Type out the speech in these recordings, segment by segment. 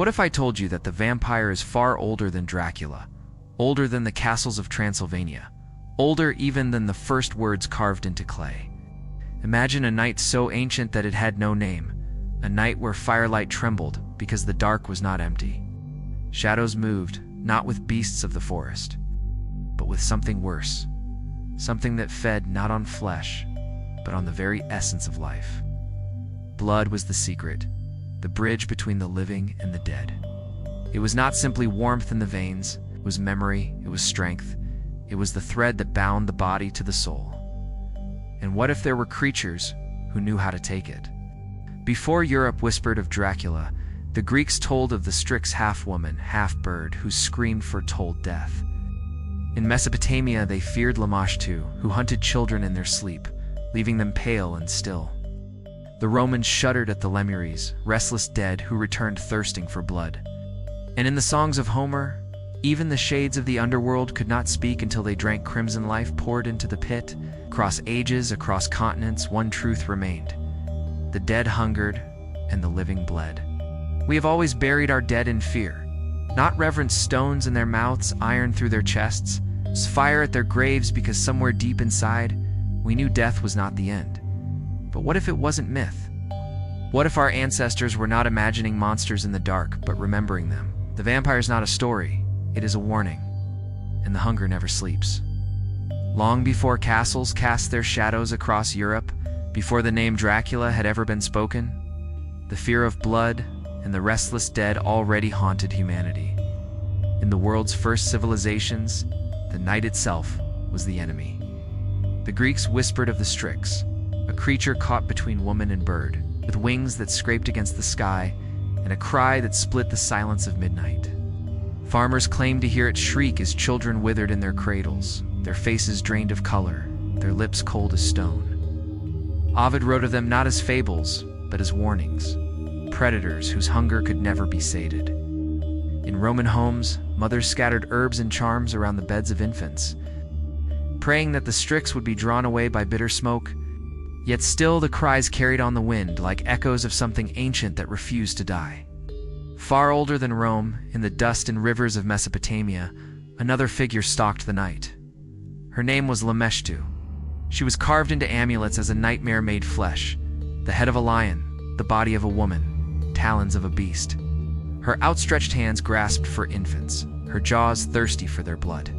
What if I told you that the vampire is far older than Dracula, older than the castles of Transylvania, older even than the first words carved into clay? Imagine a night so ancient that it had no name, a night where firelight trembled because the dark was not empty. Shadows moved, not with beasts of the forest, but with something worse, something that fed not on flesh, but on the very essence of life. Blood was the secret, the bridge between the living and the dead. It was not simply warmth in the veins, it was memory, it was strength, it was the thread that bound the body to the soul. And what if there were creatures who knew how to take it? Before Europe whispered of Dracula, the Greeks told of the strix half-woman, half-bird whose scream foretold death. In Mesopotamia they feared Lamashtu, who hunted children in their sleep, leaving them pale and still. The Romans shuddered at the Lemures, restless dead who returned thirsting for blood. And in the songs of Homer, even the shades of the underworld could not speak until they drank crimson life poured into the pit. Across ages, across continents, one truth remained. The dead hungered, and the living bled. We have always buried our dead in fear, not reverenced stones in their mouths, iron through their chests, fire at their graves because somewhere deep inside, we knew death was not the end. But what if it wasn't myth? What if our ancestors were not imagining monsters in the dark, but remembering them? The vampire is not a story, it is a warning, and the hunger never sleeps. Long before castles cast their shadows across Europe, before the name Dracula had ever been spoken, the fear of blood and the restless dead already haunted humanity. In the world's first civilizations, the night itself was the enemy. The Greeks whispered of the strix, a creature caught between woman and bird, with wings that scraped against the sky and a cry that split the silence of midnight. Farmers claimed to hear it shriek as children withered in their cradles, their faces drained of color, their lips cold as stone. Ovid wrote of them not as fables, but as warnings, predators whose hunger could never be sated. In Roman homes, mothers scattered herbs and charms around the beds of infants, praying that the strix would be drawn away by bitter smoke. Yet still the cries carried on the wind like echoes of something ancient that refused to die. Far older than Rome, in the dust and rivers of Mesopotamia, another figure stalked the night. Her name was Lameshtu. She was carved into amulets as a nightmare made flesh, the head of a lion, the body of a woman, talons of a beast. Her outstretched hands grasped for infants, her jaws thirsty for their blood.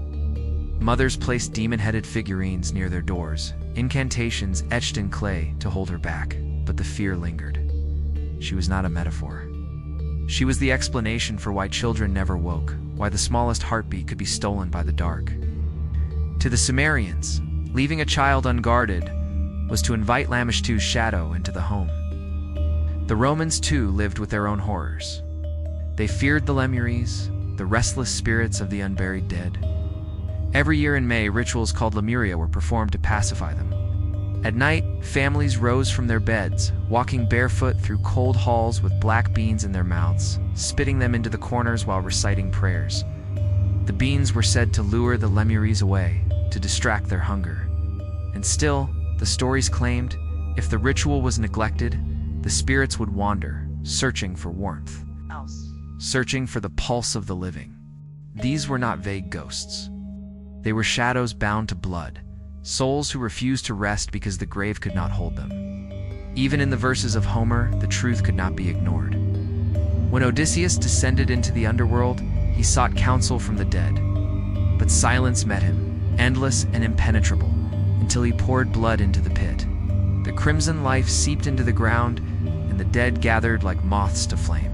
Mothers placed demon-headed figurines near their doors, incantations etched in clay to hold her back, but the fear lingered. She was not a metaphor. She was the explanation for why children never woke, why the smallest heartbeat could be stolen by the dark. To the Sumerians, leaving a child unguarded was to invite Lameshtu's shadow into the home. The Romans, too, lived with their own horrors. They feared the Lemures, the restless spirits of the unburied dead. Every year in May, rituals called Lemuria were performed to pacify them. At night, families rose from their beds, walking barefoot through cold halls with black beans in their mouths, spitting them into the corners while reciting prayers. The beans were said to lure the Lemures away, to distract their hunger. And still, the stories claimed, if the ritual was neglected, the spirits would wander, searching for warmth, searching for the pulse of the living. These were not vague ghosts. They were shadows bound to blood, souls who refused to rest because the grave could not hold them. Even in the verses of Homer, the truth could not be ignored. When Odysseus descended into the underworld, he sought counsel from the dead. But silence met him, endless and impenetrable, until he poured blood into the pit. The crimson life seeped into the ground, and the dead gathered like moths to flame.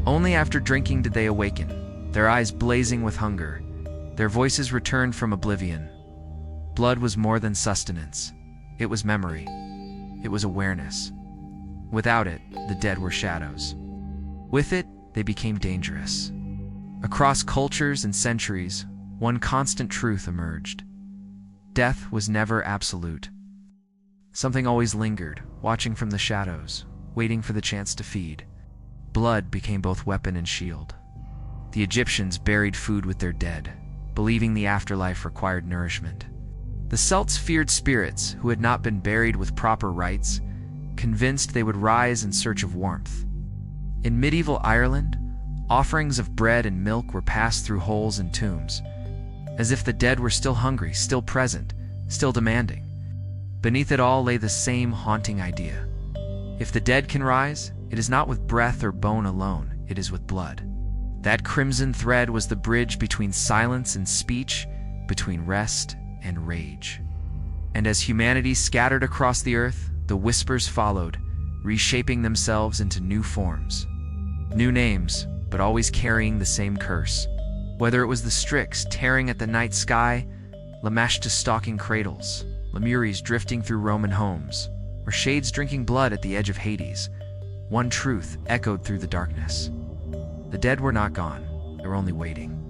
Only after drinking did they awaken, their eyes blazing with hunger. Their voices returned from oblivion. Blood was more than sustenance. It was memory. It was awareness. Without it, the dead were shadows. With it, they became dangerous. Across cultures and centuries, one constant truth emerged. Death was never absolute. Something always lingered, watching from the shadows, waiting for the chance to feed. Blood became both weapon and shield. The Egyptians buried food with their dead, believing the afterlife required nourishment. The Celts feared spirits who had not been buried with proper rites, convinced they would rise in search of warmth. In medieval Ireland, Offerings of bread and milk were passed through holes in tombs, as if the dead were still hungry, still present, still demanding. Beneath it all lay the same haunting idea. If the dead can rise, it is not with breath or bone alone, it is with blood. That crimson thread was the bridge between silence and speech, between rest and rage. And as humanity scattered across the earth, the whispers followed, reshaping themselves into new forms. New names, but always carrying the same curse. Whether it was the Strix tearing at the night sky, Lameshta stalking cradles, Lemuries drifting through Roman homes, or shades drinking blood at the edge of Hades, one truth echoed through the darkness. The dead were not gone, they were only waiting.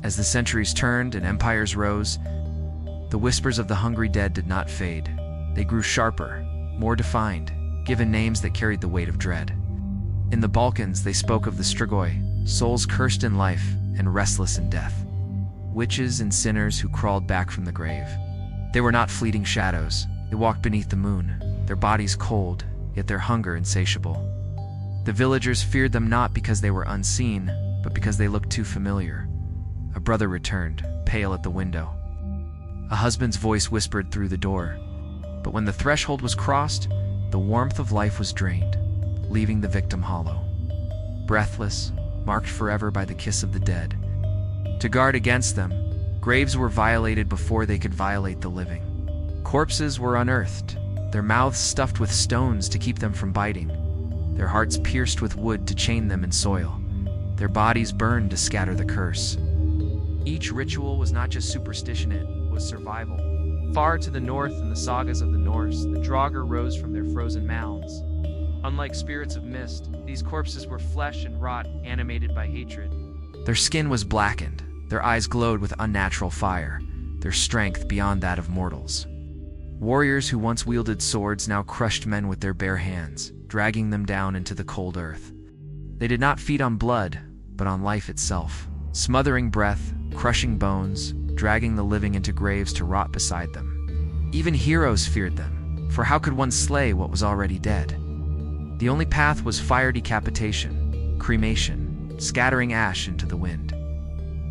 As the centuries turned and empires rose, the whispers of the hungry dead did not fade. They grew sharper, more defined, given names that carried the weight of dread. In the Balkans, they spoke of the Strigoi, souls cursed in life and restless in death. Witches and sinners who crawled back from the grave. They were not fleeting shadows. They walked beneath the moon, their bodies cold, yet their hunger insatiable. The villagers feared them not because they were unseen, but because they looked too familiar. A brother returned, pale at the window. A husband's voice whispered through the door. But when the threshold was crossed, the warmth of life was drained, leaving the victim hollow, breathless, marked forever by the kiss of the dead. To guard against them, graves were violated before they could violate the living. Corpses were unearthed, their mouths stuffed with stones to keep them from biting, their hearts pierced with wood to chain them in soil, their bodies burned to scatter the curse. Each ritual was not just superstition, it was survival. Far to the north in the sagas of the Norse, the Draugr rose from their frozen mounds. Unlike spirits of mist, these corpses were flesh and rot, animated by hatred. Their skin was blackened, their eyes glowed with unnatural fire, their strength beyond that of mortals. Warriors who once wielded swords now crushed men with their bare hands, dragging them down into the cold earth. They did not feed on blood, but on life itself, smothering breath, crushing bones, dragging the living into graves to rot beside them. Even heroes feared them, for how could one slay what was already dead? The only path was fire decapitation, cremation, scattering ash into the wind.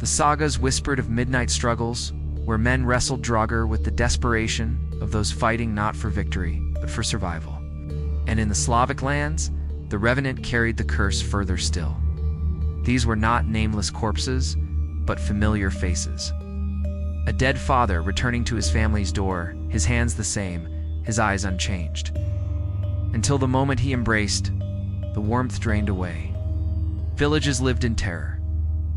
The sagas whispered of midnight struggles, where men wrestled Draugr with the desperation of those fighting not for victory, but for survival. And in the Slavic lands, the revenant carried the curse further still. These were not nameless corpses, but familiar faces. A dead father returning to his family's door, his hands the same, his eyes unchanged. Until the moment he embraced, the warmth drained away. Villages lived in terror,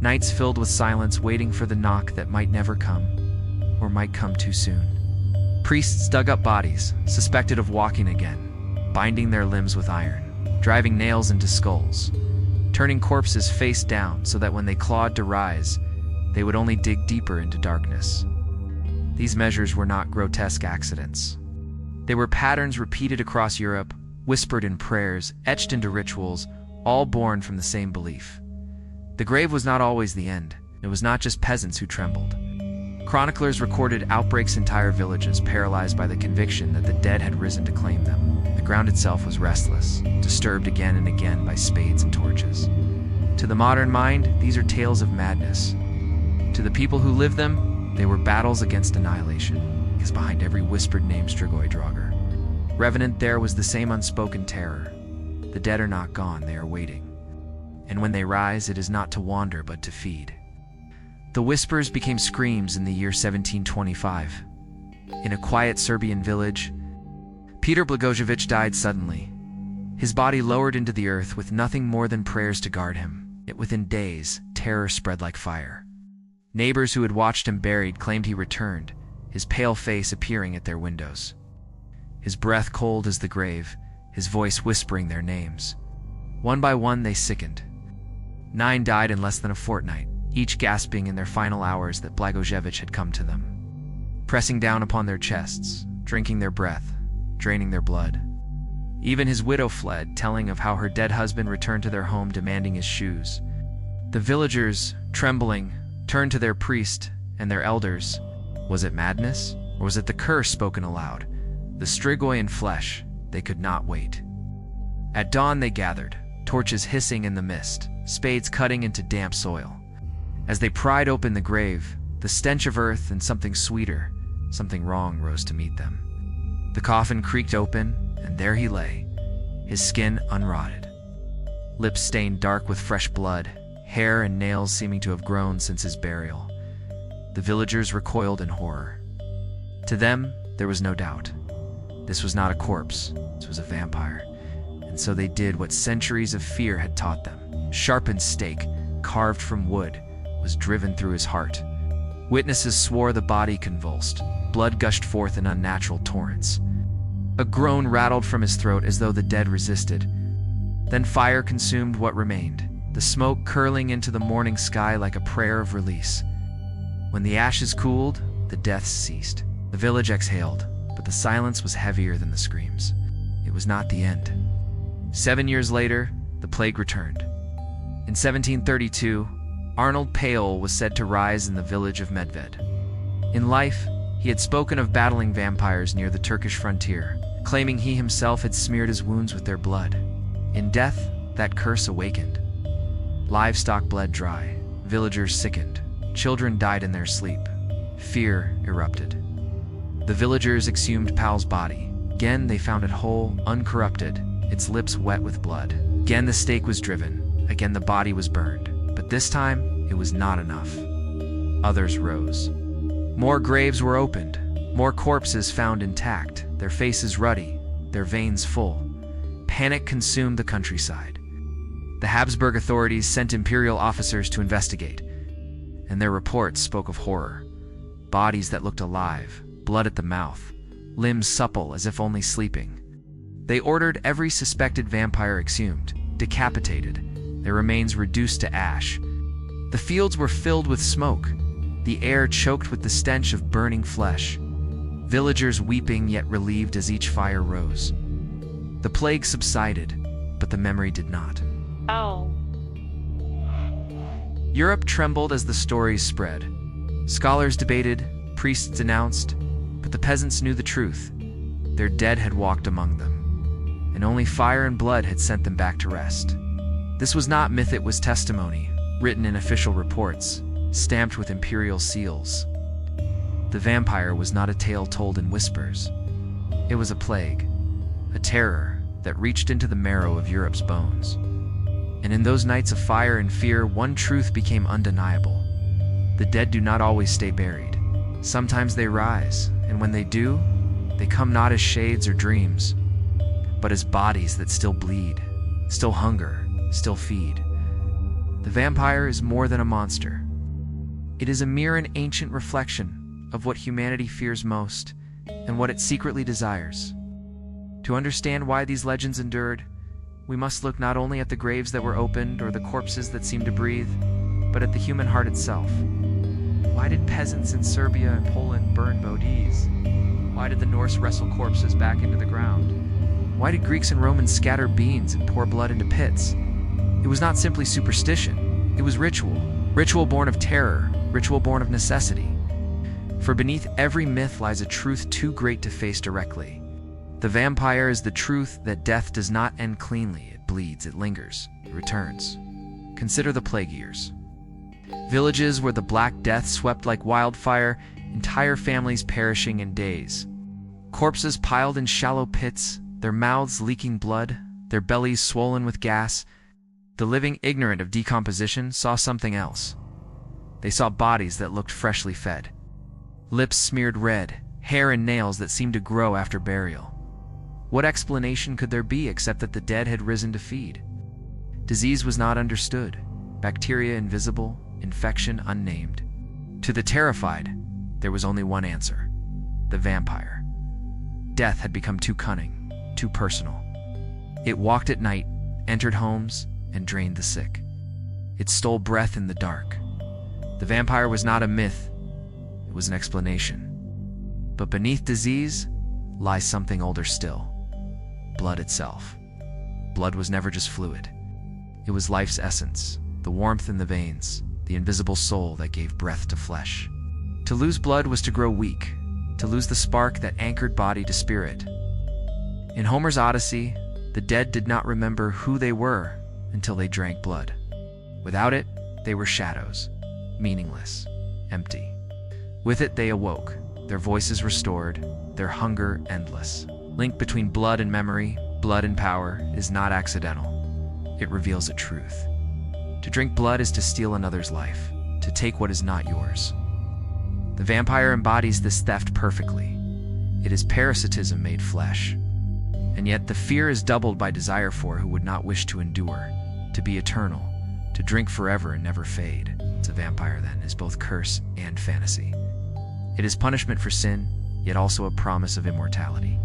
nights filled with silence waiting for the knock that might never come, or might come too soon. Priests dug up bodies, suspected of walking again, binding their limbs with iron, driving nails into skulls, turning corpses face down so that when they clawed to rise, they would only dig deeper into darkness. These measures were not grotesque accidents. They were patterns repeated across Europe, whispered in prayers, etched into rituals, all born from the same belief. The grave was not always the end. It was not just peasants who trembled. Chroniclers recorded outbreaks entire villages paralyzed by the conviction that the dead had risen to claim them. The ground itself was restless, disturbed again and again by spades and torches. To the modern mind, these are tales of madness. To the people who lived them, they were battles against annihilation, because behind every whispered name Strigoi Draugr, revenant, there was the same unspoken terror. The dead are not gone, they are waiting. And when they rise, it is not to wander, but to feed. The whispers became screams in the year 1725. In a quiet Serbian village, Peter Blagojevic died suddenly. His body lowered into the earth with nothing more than prayers to guard him. Yet within days, terror spread like fire. Neighbors who had watched him buried claimed he returned, his pale face appearing at their windows. His breath cold as the grave, his voice whispering their names. One by one they sickened. 9 died in less than a fortnight, each gasping in their final hours that Blagojevic had come to them. Pressing down upon their chests, drinking their breath, draining their blood. Even his widow fled, telling of how her dead husband returned to their home demanding his shoes. The villagers, trembling, turned to their priest and their elders. Was it madness, or was it the curse spoken aloud? The Strigoi in flesh, they could not wait. At dawn they gathered, torches hissing in the mist, spades cutting into damp soil. As they pried open the grave, the stench of earth and something sweeter, something wrong, rose to meet them. The coffin creaked open, and there he lay, his skin unrotted, lips stained dark with fresh blood, hair and nails seeming to have grown since his burial. The villagers recoiled in horror. To them, there was no doubt. This was not a corpse, this was a vampire. And so they did what centuries of fear had taught them. Sharpened stake, carved from wood, was driven through his heart. Witnesses swore the body convulsed. Blood gushed forth in unnatural torrents. A groan rattled from his throat as though the dead resisted. Then fire consumed what remained, the smoke curling into the morning sky like a prayer of release. When the ashes cooled, the deaths ceased. The village exhaled, but the silence was heavier than the screams. It was not the end. 7 years later, the plague returned. In 1732, Arnold Payol was said to rise in the village of Medved. In life, he had spoken of battling vampires near the Turkish frontier, claiming he himself had smeared his wounds with their blood. In death, that curse awakened. Livestock bled dry, villagers sickened, children died in their sleep. Fear erupted. The villagers exhumed Pal's body. Again they found it whole, uncorrupted, its lips wet with blood. Again the stake was driven, again the body was burned. But this time, it was not enough. Others rose. More graves were opened, more corpses found intact, their faces ruddy, their veins full. Panic consumed the countryside. The Habsburg authorities sent imperial officers to investigate, and their reports spoke of horror. Bodies that looked alive, blood at the mouth, limbs supple as if only sleeping. They ordered every suspected vampire exhumed, decapitated, their remains reduced to ash. The fields were filled with smoke, the air choked with the stench of burning flesh. Villagers weeping yet relieved as each fire rose. The plague subsided, but the memory did not. Oh. Europe trembled as the stories spread. Scholars debated, priests denounced, but the peasants knew the truth. Their dead had walked among them, and only fire and blood had sent them back to rest. This was not myth, it was testimony, written in official reports, stamped with imperial seals. The vampire was not a tale told in whispers. It was a plague, a terror that reached into the marrow of Europe's bones. And in those nights of fire and fear, one truth became undeniable. The dead do not always stay buried. Sometimes they rise, and when they do, they come not as shades or dreams, but as bodies that still bleed, still hunger, still feed. The vampire is more than a monster. It is a mere and ancient reflection of what humanity fears most and what it secretly desires. To understand why these legends endured, we must look not only at the graves that were opened or the corpses that seemed to breathe, but at the human heart itself. Why did peasants in Serbia and Poland burn bodies? Why did the Norse wrestle corpses back into the ground? Why did Greeks and Romans scatter beans and pour blood into pits? It was not simply superstition, it was ritual. Ritual born of terror, ritual born of necessity. For beneath every myth lies a truth too great to face directly. The vampire is the truth that death does not end cleanly. It bleeds, it lingers, it returns. Consider the plague years. Villages where the Black Death swept like wildfire, entire families perishing in days. Corpses piled in shallow pits, their mouths leaking blood, their bellies swollen with gas. The living, ignorant of decomposition, saw something else. They saw bodies that looked freshly fed. Lips smeared red, hair and nails that seemed to grow after burial. What explanation could there be except that the dead had risen to feed? Disease was not understood, bacteria invisible, infection unnamed. To the terrified, there was only one answer: the vampire. Death had become too cunning, too personal. It walked at night, entered homes, and drained the sick. It stole breath in the dark. The vampire was not a myth, it was an explanation. But beneath disease lies something older still: blood itself. Blood was never just fluid. It was life's essence, the warmth in the veins, the invisible soul that gave breath to flesh. To lose blood was to grow weak, to lose the spark that anchored body to spirit. In Homer's Odyssey, the dead did not remember who they were, until they drank blood. Without it, they were shadows, meaningless, empty. With it they awoke, their voices restored, their hunger endless. Link between blood and memory, blood and power, is not accidental. It reveals a truth. To drink blood is to steal another's life, to take what is not yours. The vampire embodies this theft perfectly. It is parasitism made flesh. And yet the fear is doubled by desire for who would not wish to endure, to be eternal, to drink forever and never fade. A vampire, then, is both curse and fantasy. It is punishment for sin, yet also a promise of immortality.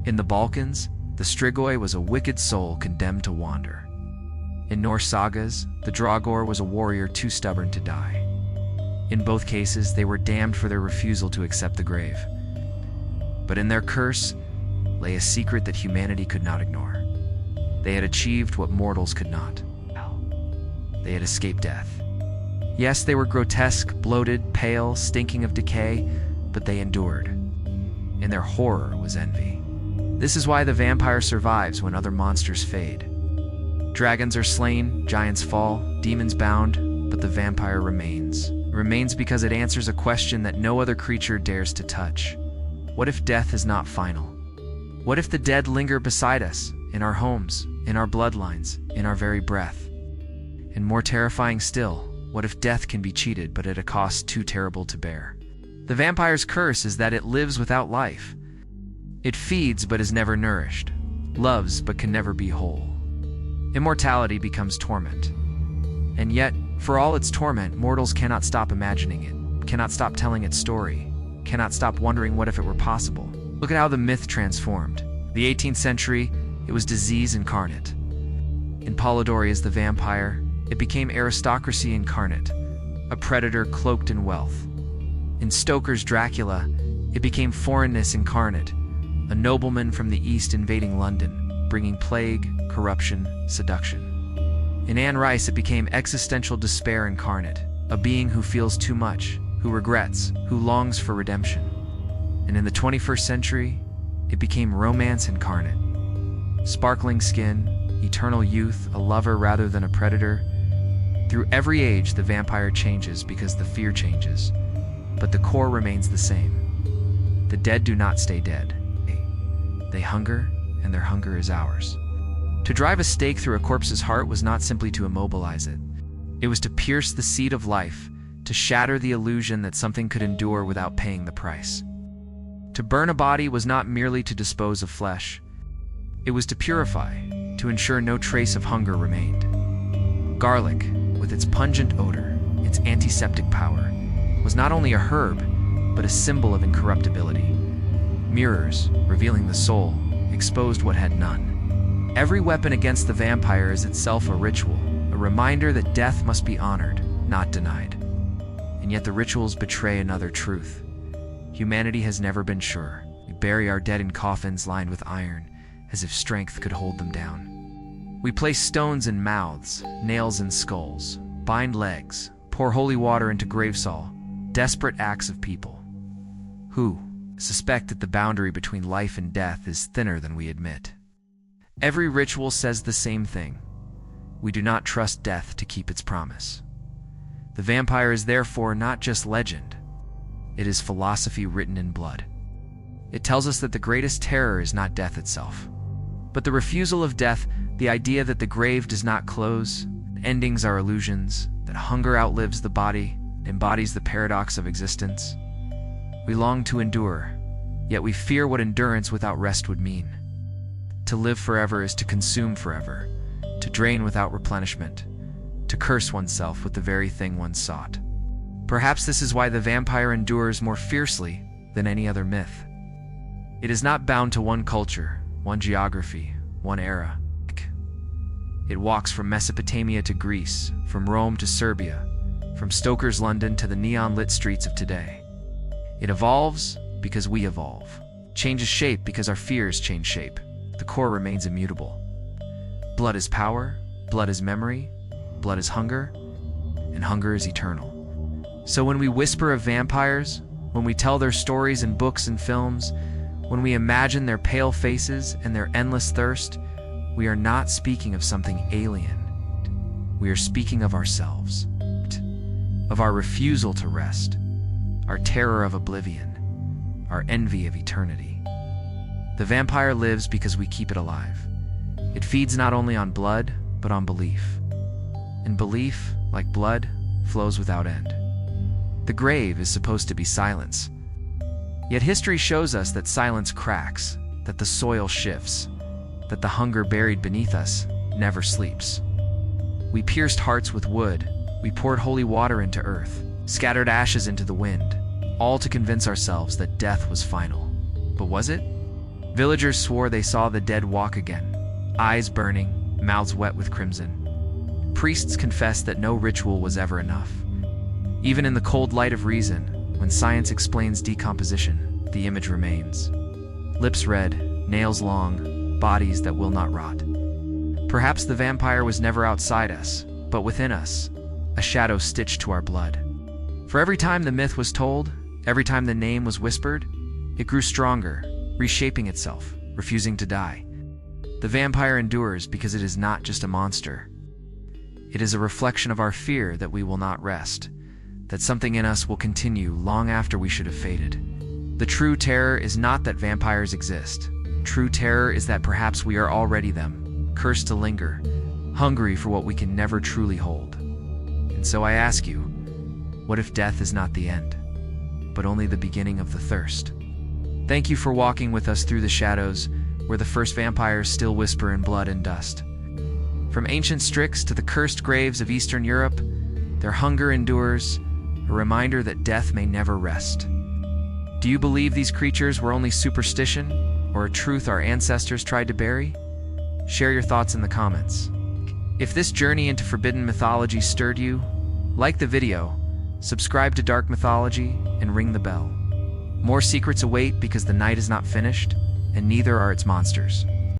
In the Balkans, the Strigoi was a wicked soul condemned to wander. In Norse sagas, the Draugr was a warrior too stubborn to die. In both cases, they were damned for their refusal to accept the grave. But in their curse lay a secret that humanity could not ignore. They had achieved what mortals could not. They had escaped death. Yes, they were grotesque, bloated, pale, stinking of decay, but they endured. In their horror was envy. This is why the vampire survives when other monsters fade. Dragons are slain, giants fall, demons bound, but the vampire remains. It remains because it answers a question that no other creature dares to touch. What if death is not final? What if the dead linger beside us, in our homes, in our bloodlines, in our very breath? And more terrifying still, what if death can be cheated but at a cost too terrible to bear? The vampire's curse is that it lives without life. It feeds but is never nourished, loves but can never be whole. Immortality becomes torment. And yet, for all its torment, mortals cannot stop imagining it, cannot stop telling its story, cannot stop wondering what if it were possible. Look at how the myth transformed. The 18th century, it was disease incarnate. In Polidori's The Vampire, it became aristocracy incarnate, a predator cloaked in wealth. In Stoker's Dracula, it became foreignness incarnate, a nobleman from the East invading London, bringing plague, corruption, seduction. In Anne Rice, it became existential despair incarnate, a being who feels too much, who regrets, who longs for redemption. And in the 21st century, it became romance incarnate. Sparkling skin, eternal youth, a lover rather than a predator. Through every age, the vampire changes because the fear changes, but the core remains the same. The dead do not stay dead. They hunger, and their hunger is ours. To drive a stake through a corpse's heart was not simply to immobilize it. It was to pierce the seed of life, to shatter the illusion that something could endure without paying the price. To burn a body was not merely to dispose of flesh. It was to purify, to ensure no trace of hunger remained. Garlic, with its pungent odor, its antiseptic power, was not only a herb, but a symbol of incorruptibility. Mirrors, revealing the soul, exposed what had none. Every weapon against the vampire is itself a ritual, a reminder that death must be honored, not denied. And yet the rituals betray another truth. Humanity has never been sure. We bury our dead in coffins lined with iron, as if strength could hold them down. We place stones in mouths, nails in skulls, bind legs, pour holy water into gravesall, desperate acts of people who suspect that the boundary between life and death is thinner than we admit. Every ritual says the same thing. We do not trust death to keep its promise. The vampire is therefore not just legend. It is philosophy written in blood. It tells us that the greatest terror is not death itself, but the refusal of death, the idea that the grave does not close, endings are illusions, that hunger outlives the body, embodies the paradox of existence. We long to endure, yet we fear what endurance without rest would mean. To live forever is to consume forever, to drain without replenishment, to curse oneself with the very thing one sought. Perhaps this is why the vampire endures more fiercely than any other myth. It is not bound to one culture, one geography, one era. It walks from Mesopotamia to Greece, from Rome to Serbia, from Stoker's London to the neon-lit streets of today. It evolves because we evolve, changes shape because our fears change shape. The core remains immutable. Blood is power, blood is memory, blood is hunger, and hunger is eternal. So when we whisper of vampires, when we tell their stories in books and films, when we imagine their pale faces and their endless thirst, we are not speaking of something alien. we are speaking of ourselves, of our refusal to rest, our terror of oblivion, our envy of eternity. The vampire lives because we keep it alive. It feeds not only on blood, but on belief. And belief, like blood, flows without end. The grave is supposed to be silence. Yet history shows us that silence cracks, that the soil shifts, that the hunger buried beneath us never sleeps. We pierced hearts with wood, we poured holy water into earth, scattered ashes into the wind, all to convince ourselves that death was final. But was it? Villagers swore they saw the dead walk again, eyes burning, mouths wet with crimson. Priests confessed that no ritual was ever enough. Even in the cold light of reason, when science explains decomposition, the image remains. Lips red, nails long, bodies that will not rot. Perhaps the vampire was never outside us, but within us, a shadow stitched to our blood. For every time the myth was told, every time the name was whispered, it grew stronger, reshaping itself, refusing to die. The vampire endures because it is not just a monster. It is a reflection of our fear that we will not rest, that something in us will continue long after we should have faded. The true terror is not that vampires exist. True terror is that perhaps we are already them, cursed to linger, hungry for what we can never truly hold. And so I ask you, what if death is not the end, but only the beginning of the thirst? Thank you for walking with us through the shadows, where the first vampires still whisper in blood and dust. From ancient Strix to the cursed graves of Eastern Europe, their hunger endures, a reminder that death may never rest. Do you believe these creatures were only superstition, or a truth our ancestors tried to bury? Share your thoughts in the comments. If this journey into forbidden mythology stirred you, like the video, subscribe to Dark Mythology, and ring the bell. More secrets await because the night is not finished, and neither are its monsters.